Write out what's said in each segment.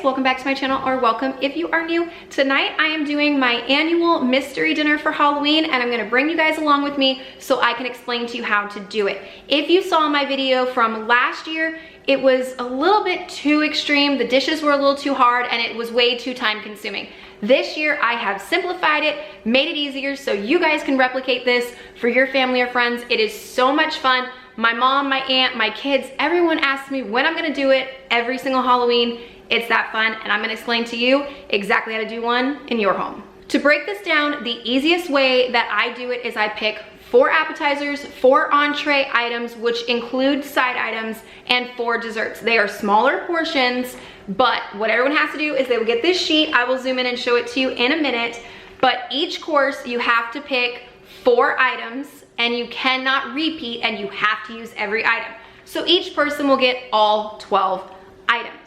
guys, welcome back to my channel, or welcome if you are new. Tonight I am doing my annual mystery dinner for Halloween, and I'm gonna bring you guys along with me so I can explain to you how to do it. If you saw my video from last year, it was a little bit too extreme. The dishes were a little too hard and it was way too time consuming. This year I have simplified it, made it easier so you guys can replicate this for your family or friends. It is so much fun. My mom, my aunt, my kids, everyone asks me when I'm gonna do it every single Halloween. It's that fun, and I'm gonna explain to you exactly how to do one in your home. To break this down, the easiest way that I do it is I pick 4 appetizers, 4 entree items, which include side items, and 4 desserts. They are smaller portions, but what everyone has to do is they will get this sheet. I will zoom in and show it to you in a minute, but each course you have to pick 4 items, and you cannot repeat, and you have to use every item. So each person will get all 12 items.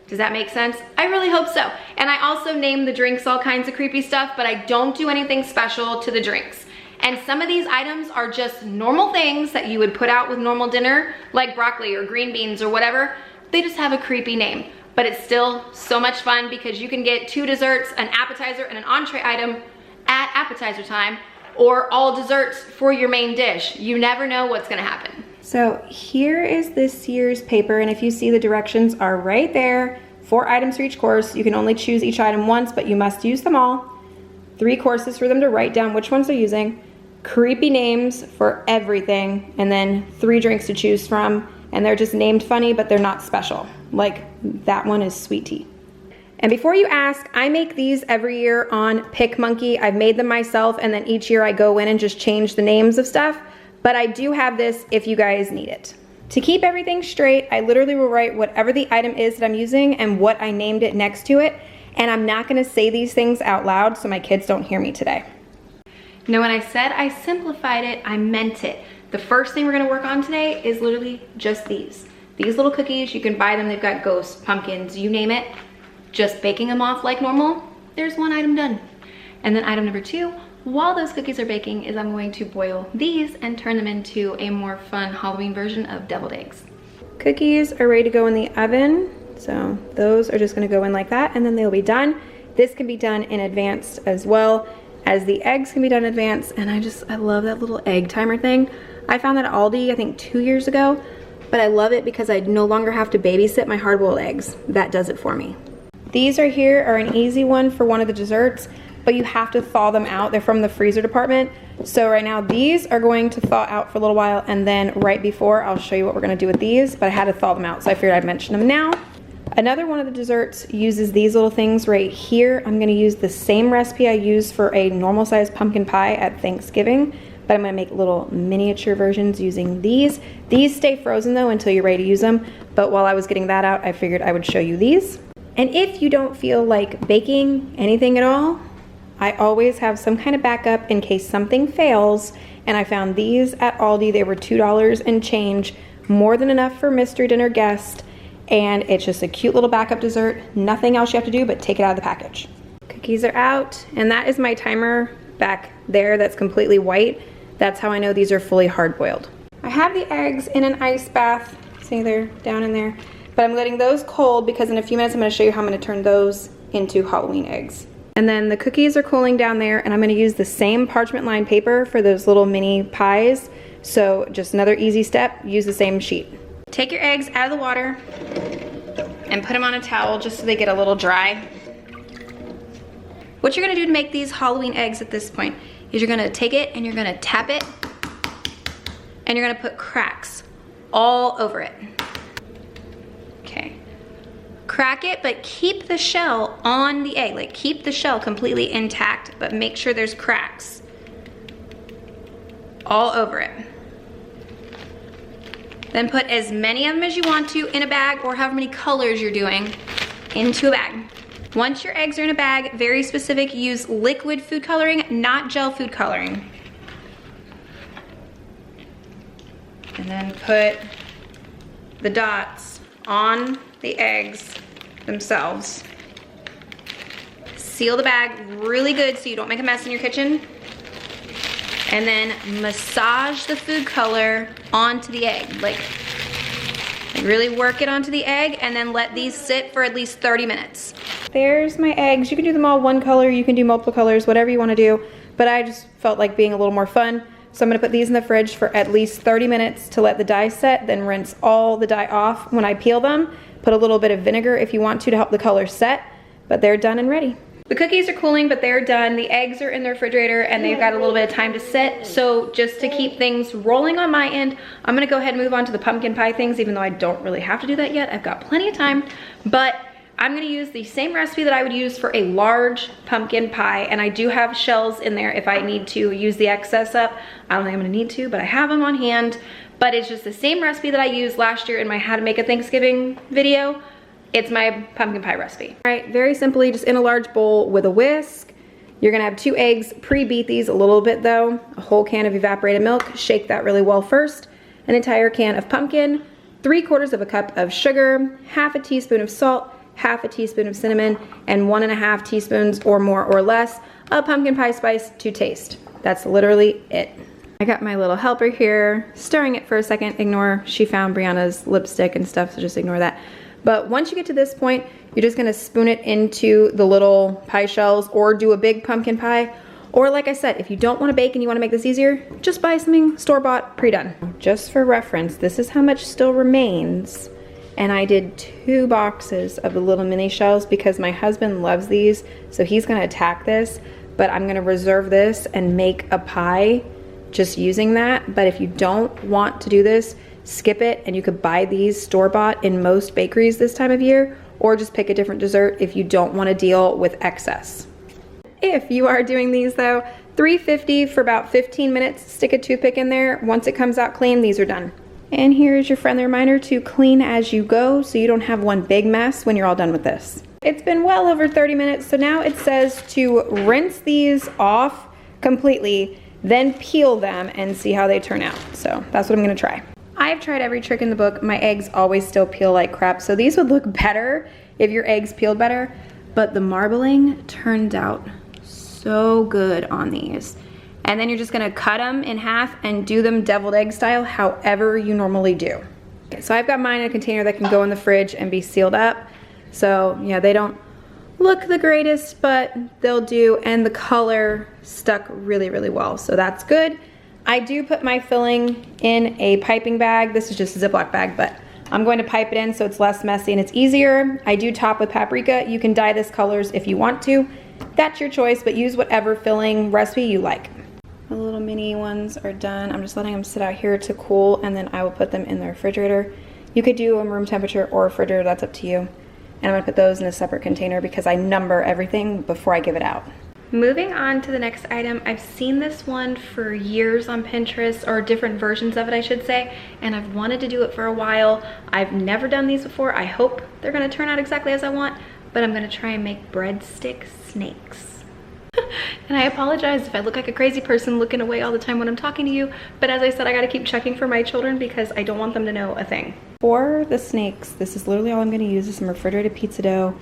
Does that make sense? I really hope so. And I also name the drinks all kinds of creepy stuff, but I don't do anything special to the drinks. And some of these items are just normal things that you would put out with normal dinner, like broccoli or green beans or whatever. They just have a creepy name, but it's still so much fun because you can get 2 desserts, an appetizer, and an entree item at appetizer time, or all desserts for your main dish. You never know what's gonna happen. So here is this year's paper, and if you see, the directions are right there. 4 items for each course. You can only choose each item once, but you must use them all. 3 courses for them to write down which ones they're using. Creepy names for everything, and then 3 drinks to choose from, and they're just named funny, but they're not special. Like that one is sweet tea. And before you ask, I make these every year on PicMonkey. I've made them myself, and then each year I go in and just change the names of stuff, but I do have this if you guys need it. To keep everything straight, I literally will write whatever the item is that I'm using and what I named it next to it, and I'm not gonna say these things out loud so my kids don't hear me today. Now, when I said I simplified it, I meant it. The first thing we're gonna work on today is literally just these. These little cookies, you can buy them, they've got ghosts, pumpkins, you name it. Just baking them off like normal, there's 1 item done. And then item number 2, while those cookies are baking, is I'm going to boil these and turn them into a more fun Halloween version of deviled eggs. Cookies are ready to go in the oven. So those are just gonna go in like that, and then they'll be done. This can be done in advance as well, as the eggs can be done in advance. And I love that little egg timer thing. I found that at Aldi, I think 2 years ago, but I love it because I no longer have to babysit my hard-boiled eggs. That does it for me. These are an easy one for one of the desserts, but you have to thaw them out. They're from the freezer department. So right now these are going to thaw out for a little while, and then right before I'll show you what we're gonna do with these, but I had to thaw them out, so I figured I'd mention them now. Another one of the desserts uses these little things right here. I'm gonna use the same recipe I use for a normal sized pumpkin pie at Thanksgiving, but I'm gonna make little miniature versions using these. These stay frozen though until you're ready to use them, but while I was getting that out, I figured I would show you these. And if you don't feel like baking anything at all, I always have some kind of backup in case something fails, and I found these at Aldi. They were $2 and change, more than enough for mystery dinner guest, and it's just a cute little backup dessert. Nothing else you have to do but take it out of the package. Cookies are out, and that is my timer back there that's completely white. That's how I know these are fully hard-boiled. I have the eggs in an ice bath. See, they're down in there. But I'm letting those cold because in a few minutes I'm gonna show you how I'm gonna turn those into Halloween eggs. And then the cookies are cooling down there, and I'm gonna use the same parchment lined paper for those little mini pies. So just another easy step, use the same sheet. Take your eggs out of the water and put them on a towel just so they get a little dry. What you're gonna do to make these Halloween eggs at this point is you're gonna take it and you're gonna tap it, and you're gonna put cracks all over it. Okay, crack it, but keep the shell on the egg. Like, keep the shell completely intact, but make sure there's cracks all over it. Then put as many of them as you want to in a bag, or however many colors you're doing, into a bag. Once your eggs are in a bag, very specific, use liquid food coloring, not gel food coloring. And then put the dots on the eggs themselves. Seal the bag really good so you don't make a mess in your kitchen. And then massage the food color onto the egg, like Really work it onto the egg and then let these sit for at least 30 minutes. There's my eggs. You can do them all one color, you can do multiple colors, whatever you want to do, but I just felt like being a little more fun. So I'm gonna put these in the fridge for at least 30 minutes to let the dye set, then rinse all the dye off when I peel them. Put a little bit of vinegar if you want to help the color set, but they're done and ready. The cookies are cooling, but they're done. The eggs are in the refrigerator and they've got a little bit of time to sit. So just to keep things rolling on my end, I'm gonna go ahead and move on to the pumpkin pie things, even though I don't really have to do that yet. I've got plenty of time, but I'm gonna use the same recipe that I would use for a large pumpkin pie, and I do have shells in there if I need to use the excess up. I don't think I'm gonna need to, but I have them on hand. But it's just the same recipe that I used last year in my How to Make a Thanksgiving video. It's my pumpkin pie recipe. All right, very simply, just in a large bowl with a whisk, you're gonna have 2 eggs, pre-beat these a little bit though, a whole can of evaporated milk, shake that really well first, an entire can of pumpkin, 3/4 of a cup of sugar, half a teaspoon of salt, half a teaspoon of cinnamon, and 1.5 teaspoons or more or less of pumpkin pie spice to taste. That's literally it. I got my little helper here, stirring it for a second. Ignore, she found Brianna's lipstick and stuff, so just ignore that. But once you get to this point, you're just gonna spoon it into the little pie shells or do a big pumpkin pie. Or like I said, if you don't wanna bake and you wanna make this easier, just buy something store-bought, pre-done. Just for reference, this is how much still remains. And I did 2 boxes of the little mini shells because my husband loves these, so he's gonna attack this, but I'm gonna reserve this and make a pie just using that. But if you don't want to do this, skip it, and you could buy these store-bought in most bakeries this time of year, or just pick a different dessert if you don't want to deal with excess. If you are doing these though, 350 for about 15 minutes, stick a toothpick in there. Once it comes out clean, these are done. And here's your friendly reminder to clean as you go so you don't have one big mess when you're all done with this. It's been well over 30 minutes, so now it says to rinse these off completely, then peel them and see how they turn out. So that's what I'm gonna try. I've tried every trick in the book. My eggs always still peel like crap, so these would look better if your eggs peeled better, but the marbling turned out so good on these. And then you're just gonna cut them in half and do them deviled egg style, however you normally do. Okay, so I've got mine in a container that can go in the fridge and be sealed up. So yeah, they don't look the greatest, but they'll do, and the color stuck really, really well, so that's good. I do put my filling in a piping bag. This is just a Ziploc bag, but I'm going to pipe it in so it's less messy and it's easier. I do top with paprika. You can dye this colors if you want to. That's your choice, but use whatever filling recipe you like. The little mini ones are done. I'm just letting them sit out here to cool, and then I will put them in the refrigerator. You could do them room temperature or refrigerator, that's up to you. And I'm gonna put those in a separate container because I number everything before I give it out. Moving on to the next item, I've seen this one for years on Pinterest, or different versions of it I should say, and I've wanted to do it for a while. I've never done these before. I hope they're gonna turn out exactly as I want, but I'm gonna try and make breadstick snakes. And I apologize if I look like a crazy person looking away all the time when I'm talking to you, but as I said, I gotta keep checking for my children because I don't want them to know a thing. For the snakes, this is literally all I'm gonna use, is some refrigerated pizza dough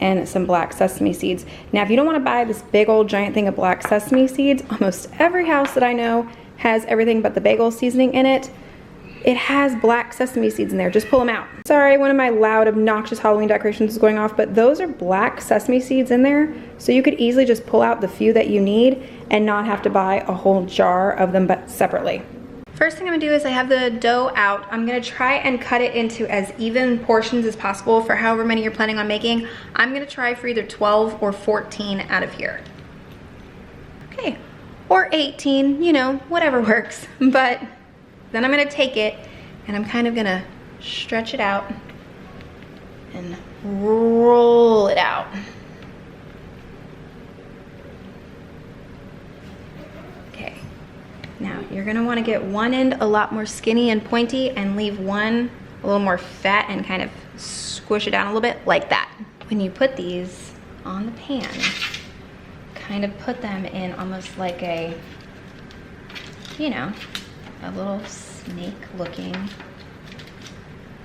and some black sesame seeds. Now, if you don't wanna buy this big old giant thing of black sesame seeds, almost every house that I know has everything but the bagel seasoning in it. It has black sesame seeds in there, just pull them out. Sorry, one of my loud, obnoxious Halloween decorations is going off, but those are black sesame seeds in there, so you could easily just pull out the few that you need and not have to buy a whole jar of them, but separately. First thing I'm gonna do is I have the dough out. I'm gonna try and cut it into as even portions as possible for however many you're planning on making. I'm gonna try for either 12 or 14 out of here. Okay, or 18, you know, whatever works. But then I'm gonna take it and I'm kind of gonna stretch it out and roll it out. Okay, now you're gonna wanna get one end a lot more skinny and pointy and leave one a little more fat and kind of squish it down a little bit like that. When you put these on the pan, kind of put them in almost like a, you know, a little snake looking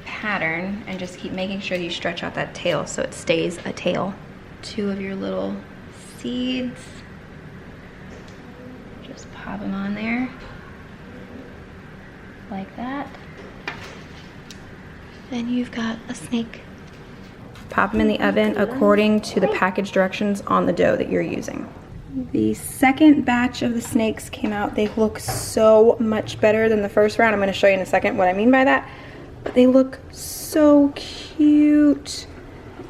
pattern, and just keep making sure you stretch out that tail so it stays a tail. 2 of your little seeds, just pop them on there like that, then you've got a snake. Pop them in the oven according to the package directions on the dough that you're using. The second batch of the snakes came out. They look so much better than the first round. I'm going to show you in a second what I mean by that. But they look so cute.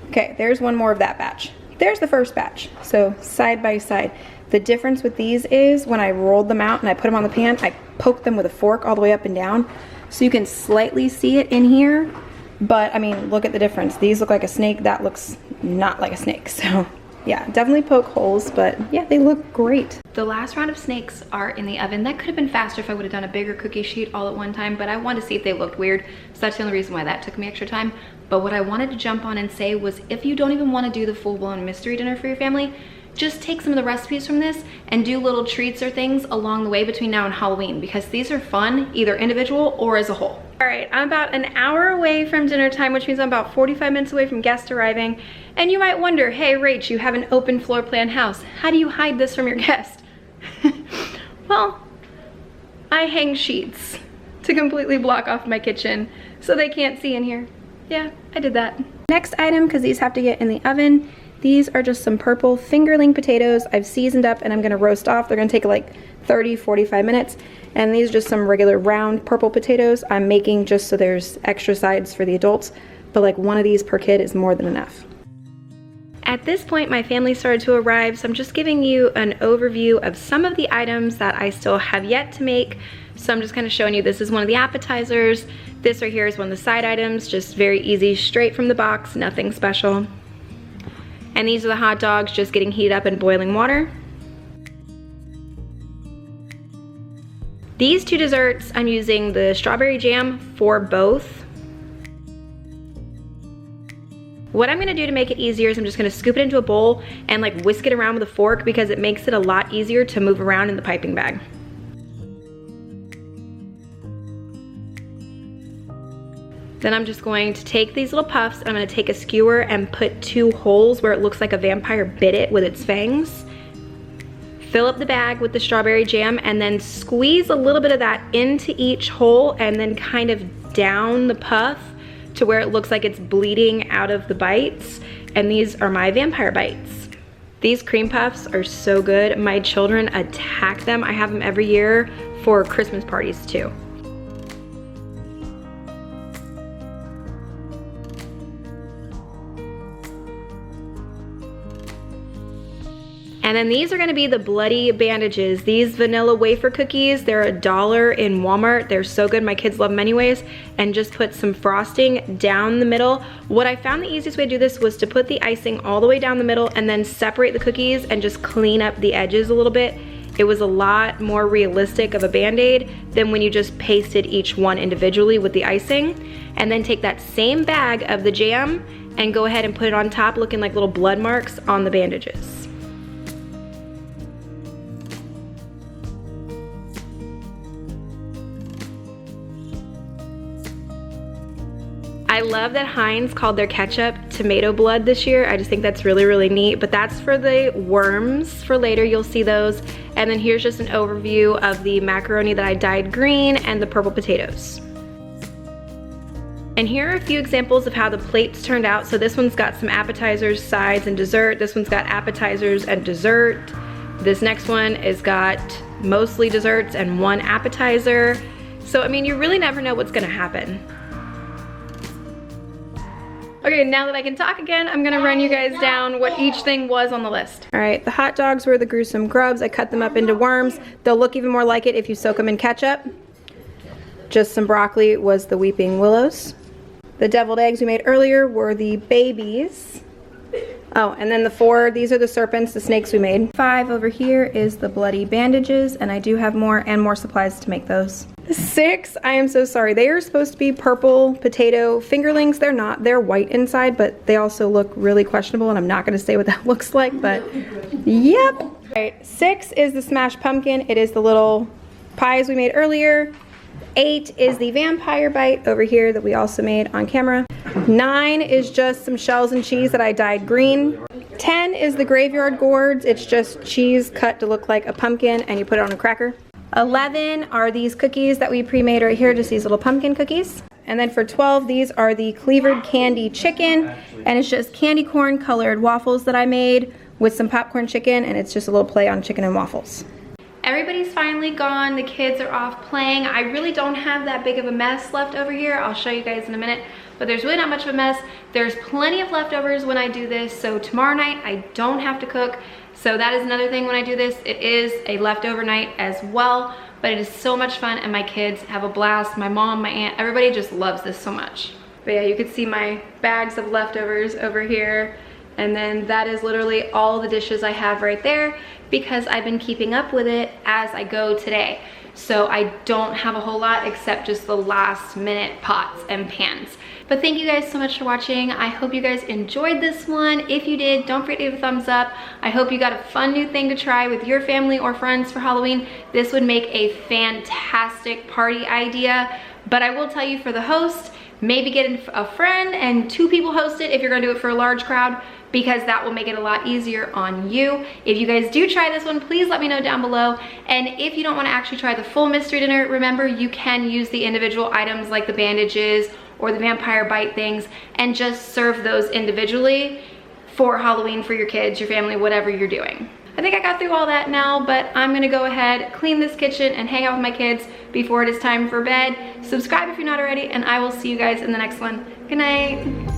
Okay, there's one more of that batch. There's the first batch. So side by side. The difference with these is when I rolled them out and I put them on the pan, I poked them with a fork all the way up and down. So you can slightly see it in here. But I mean, look at the difference. These look like a snake. That looks not like a snake. So yeah, definitely poke holes, but yeah, they look great. The last round of snakes are in the oven. That could have been faster if I would have done a bigger cookie sheet all at one time, but I wanted to see if they looked weird. So that's the only reason why that took me extra time. But what I wanted to jump on and say was, if you don't even want to do the full-blown mystery dinner for your family, just take some of the recipes from this and do little treats or things along the way between now and Halloween, because these are fun, either individual or as a whole. All right, I'm about an hour away from dinner time, which means I'm about 45 minutes away from guests arriving. And you might wonder, hey, Rach, you have an open floor plan house. How do you hide this from your guest? Well, I hang sheets to completely block off my kitchen so they can't see in here. Yeah, I did that. Next item, because these have to get in the oven, these are just some purple fingerling potatoes I've seasoned up and I'm gonna roast off. They're gonna take like 30-45 minutes. And these are just some regular round purple potatoes I'm making just so there's extra sides for the adults, but like one of these per kid is more than enough. At this point, my family started to arrive, so I'm just giving you an overview of some of the items that I still have yet to make. So I'm just kind of showing you, this is one of the appetizers. This right here is one of the side items, just very easy, straight from the box, nothing special. And these are the hot dogs just getting heated up in boiling water. These two desserts, I'm using the strawberry jam for both. What I'm gonna do to make it easier is I'm just gonna scoop it into a bowl and like whisk it around with a fork, because it makes it a lot easier to move around in the piping bag. Then I'm just going to take these little puffs and I'm gonna take a skewer and put 2 holes where it looks like a vampire bit it with its fangs. Fill up the bag with the strawberry jam and then squeeze a little bit of that into each hole and then kind of down the puff to where it looks like it's bleeding out of the bites. And these are my vampire bites. These cream puffs are so good. My children attack them. I have them every year for Christmas parties too. And then these are gonna be the bloody bandages. These vanilla wafer cookies, they're $1 in Walmart. They're so good, my kids love them anyways. And just put some frosting down the middle. What I found the easiest way to do this was to put the icing all the way down the middle and then separate the cookies and just clean up the edges a little bit. It was a lot more realistic of a Band-Aid than when you just pasted each one individually with the icing. And then take that same bag of the jam and go ahead and put it on top, looking like little blood marks on the bandages. I love that Heinz called their ketchup tomato blood this year. I just think that's really, really neat. But that's for the worms for later. You'll see those. And then here's just an overview of the macaroni that I dyed green and the purple potatoes. And here are a few examples of how the plates turned out. So this one's got some appetizers, sides, and dessert. This one's got appetizers and dessert. This next one has got mostly desserts and 1 appetizer. So, I mean, you really never know what's gonna happen. Okay, now that I can talk again, I'm gonna run you guys down what each thing was on the list. All right, the hot dogs were the gruesome grubs. I cut them up into worms. They'll look even more like it if you soak them in ketchup. Just some broccoli was the weeping willows. The deviled eggs we made earlier were the babies. Oh, and then the 4, these are the serpents, the snakes we made. 5 over here is the bloody bandages, and I do have more and more supplies to make those. 6, I am so sorry. They are supposed to be purple potato fingerlings. They're not. They're white inside, but they also look really questionable, and I'm not gonna say what that looks like, but yep. All right, 6 is the smashed pumpkin. It is the little pies we made earlier. 8 is the vampire bite over here that we also made on camera. 9 is just some shells and cheese that I dyed green. 10 is the graveyard gourds. It's just cheese cut to look like a pumpkin and you put it on a cracker. 11 are these cookies that we pre-made right here, just these little pumpkin cookies. And then for 12, these are the Cleavered Candy Chicken, and it's just candy corn colored waffles that I made with some popcorn chicken, and it's just a little play on chicken and waffles. Everybody's finally gone. The kids are off playing. I really don't have that big of a mess left over here. I'll show you guys in a minute, but there's really not much of a mess. There's plenty of leftovers when I do this, so tomorrow night I don't have to cook. So that is another thing when I do this. It is a leftover night as well, but it is so much fun and my kids have a blast. My mom, my aunt, everybody just loves this so much. But yeah, you can see my bags of leftovers over here. And then that is literally all the dishes I have right there because I've been keeping up with it as I go today. So I don't have a whole lot except just the last minute pots and pans. But thank you guys so much for watching. I hope you guys enjoyed this one. If you did, don't forget to give a thumbs up. I hope you got a fun new thing to try with your family or friends for Halloween. This would make a fantastic party idea. But I will tell you, for the host, maybe get a friend and 2 people host it if you're gonna do it for a large crowd, because that will make it a lot easier on you. If you guys do try this one, please let me know down below. And if you don't want to actually try the full mystery dinner, remember you can use the individual items like the bandages or the vampire bite things and just serve those individually for Halloween for your kids, your family, whatever you're doing. I think I got through all that now, but I'm gonna go ahead, clean this kitchen and hang out with my kids before it is time for bed. Subscribe if you're not already, and I will see you guys in the next one. Good night.